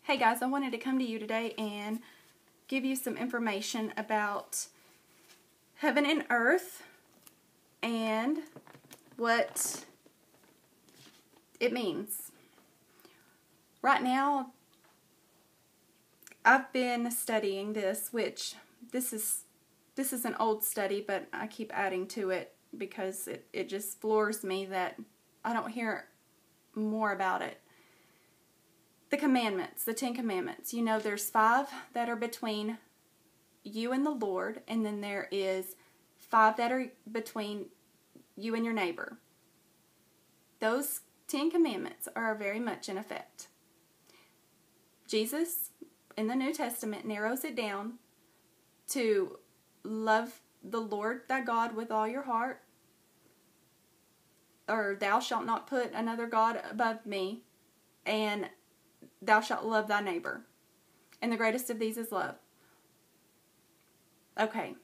Hey guys, I wanted to come to you today and give you some information about heaven and earth and what it means. Right now, I've been studying this, which this is an old study, but I keep adding to it because it just floors me that I don't hear more about it. The commandments, the 10 commandments. You know, there's 5 that are between you and the Lord, and then there is 5 that are between you and your neighbor. Those 10 commandments are very much in effect. Jesus, in the New Testament, narrows it down to love the Lord thy God with all your heart, or thou shalt not put another God above me, and thou shalt love thy neighbor. And the greatest of these is love. Okay.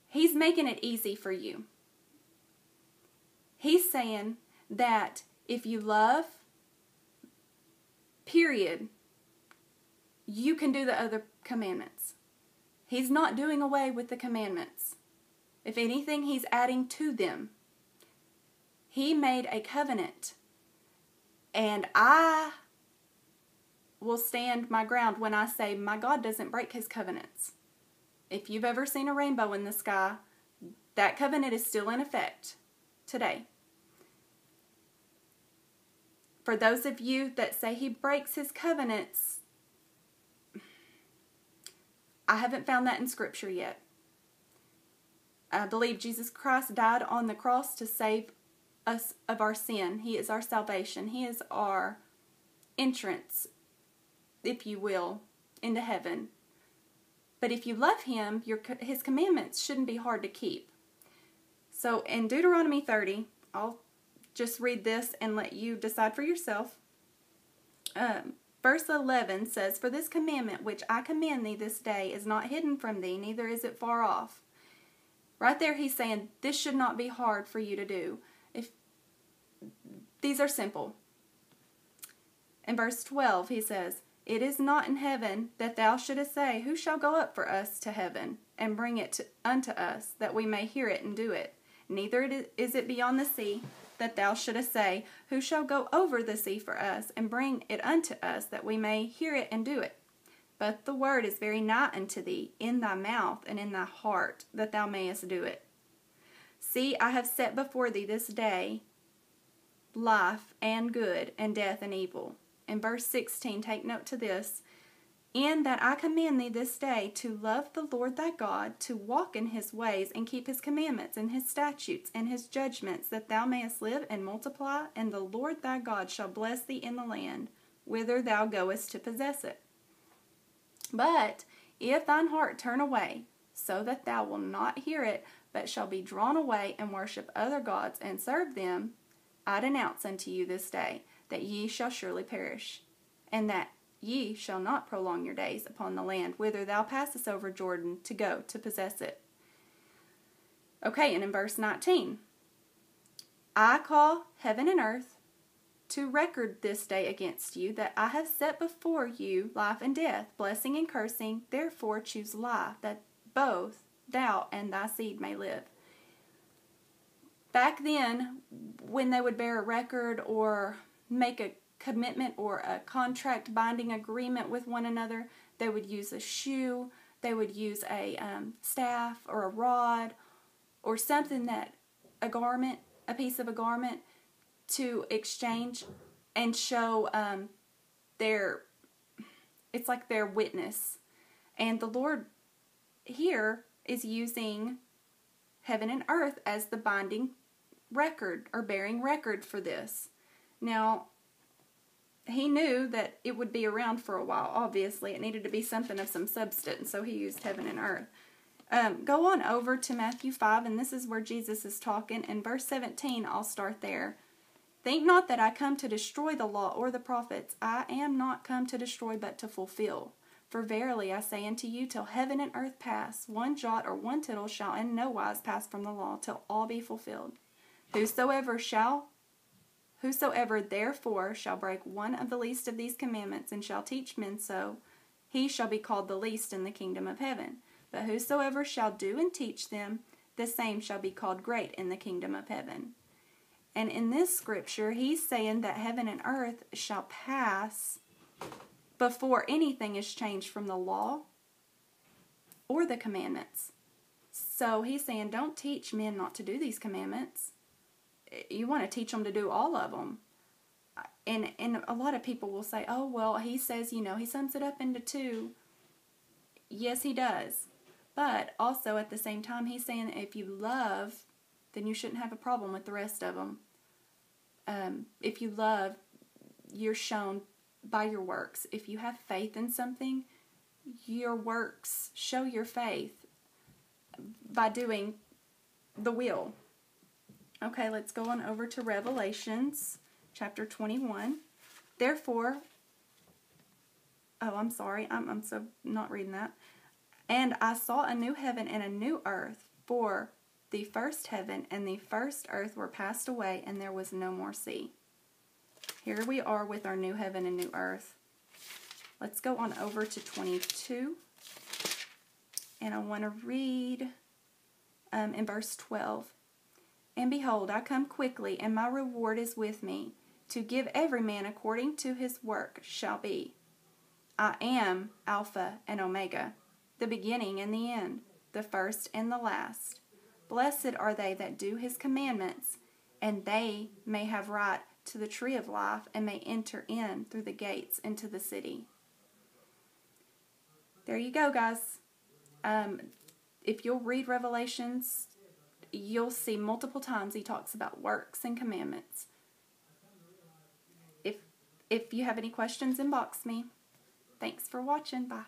He's making it easy for you. He's saying that if you love, period, you can do the other commandments. He's not doing away with the commandments. If anything, he's adding to them. He made a covenant. And I will stand my ground when I say my God doesn't break his covenants. If you've ever seen a rainbow in the sky, that covenant is still in effect today. For those of you that say he breaks his covenants, I haven't found that in Scripture yet. I believe Jesus Christ died on the cross to save us of our sin. He is our salvation. He is our entrance, if you will, into heaven. But if you love him, his commandments shouldn't be hard to keep. So in Deuteronomy 30, I'll just read this and let you decide for yourself. Verse 11 says, "For this commandment which I command thee this day is not hidden from thee, neither is it far off." Right there he's saying this should not be hard for you to do. These are simple. In verse 12 he says, "It is not in heaven that thou shouldest say, Who shall go up for us to heaven, and bring it unto us, that we may hear it and do it? Neither is it beyond the sea, that thou shouldest say, Who shall go over the sea for us, and bring it unto us, that we may hear it and do it? But the word is very nigh unto thee, in thy mouth and in thy heart, that thou mayest do it. See, I have set before thee this day life and good, and death and evil." In verse 16, take note to this. "In that I command thee this day to love the Lord thy God, to walk in his ways, and keep his commandments, and his statutes, and his judgments, that thou mayest live and multiply, and the Lord thy God shall bless thee in the land, whither thou goest to possess it. But if thine heart turn away, so that thou wilt not hear it, but shall be drawn away, and worship other gods, and serve them, I denounce unto you this day, that ye shall surely perish, and that ye shall not prolong your days upon the land whither thou passest over Jordan to go to possess it." Okay, and in verse 19, "I call heaven and earth to record this day against you, that I have set before you life and death, blessing and cursing. Therefore choose life, that both thou and thy seed may live." Back then, when they would bear a record or make a commitment or a contract binding agreement with one another, they would use a shoe, they would use a staff or a rod or something, that a garment, a piece of a garment, to exchange and show it's like their witness. And the Lord here is using heaven and earth as the binding record, or bearing record for this. Now, he knew that it would be around for a while. Obviously, it needed to be something of some substance, so he used heaven and earth. Go on over to Matthew 5, and this is where Jesus is talking. In verse 17, I'll start there. "Think not that I come to destroy the law or the prophets. I am not come to destroy, but to fulfill. For verily I say unto you, till heaven and earth pass, one jot or one tittle shall in no wise pass from the law, till all be fulfilled. Whosoever Whosoever therefore shall break one of the least of these commandments, and shall teach men so, he shall be called the least in the kingdom of heaven. But whosoever shall do and teach them, the same shall be called great in the kingdom of heaven. And in this scripture, he's saying that heaven and earth shall pass before anything is changed from the law or the commandments. So he's saying, don't teach men not to do these commandments. You want to teach them to do all of them. And a lot of people will say, oh, well, he says, he sums it up into two. Yes, he does. But also at the same time, he's saying if you love, then you shouldn't have a problem with the rest of them. If you love, you're shown by your works. If you have faith in something, your works show your faith by doing the will. Okay, let's go on over to Revelations chapter 21. Therefore, I'm sorry, I'm so not reading that. And I saw a new heaven and a new earth, for the first heaven and the first earth were passed away, and there was no more sea. Here we are with our new heaven and new earth. Let's go on over to 22. And I want to read in verse 12. And behold, I come quickly, and my reward is with me, to give every man according to his work shall be. I am Alpha and Omega, the beginning and the end, the first and the last. Blessed are they that do his commandments, and they may have right to the tree of life, and may enter in through the gates into the city. There you go, guys. If you'll read Revelations, you'll see multiple times he talks about works and commandments. If you have any questions, inbox me. Thanks for watching. Bye.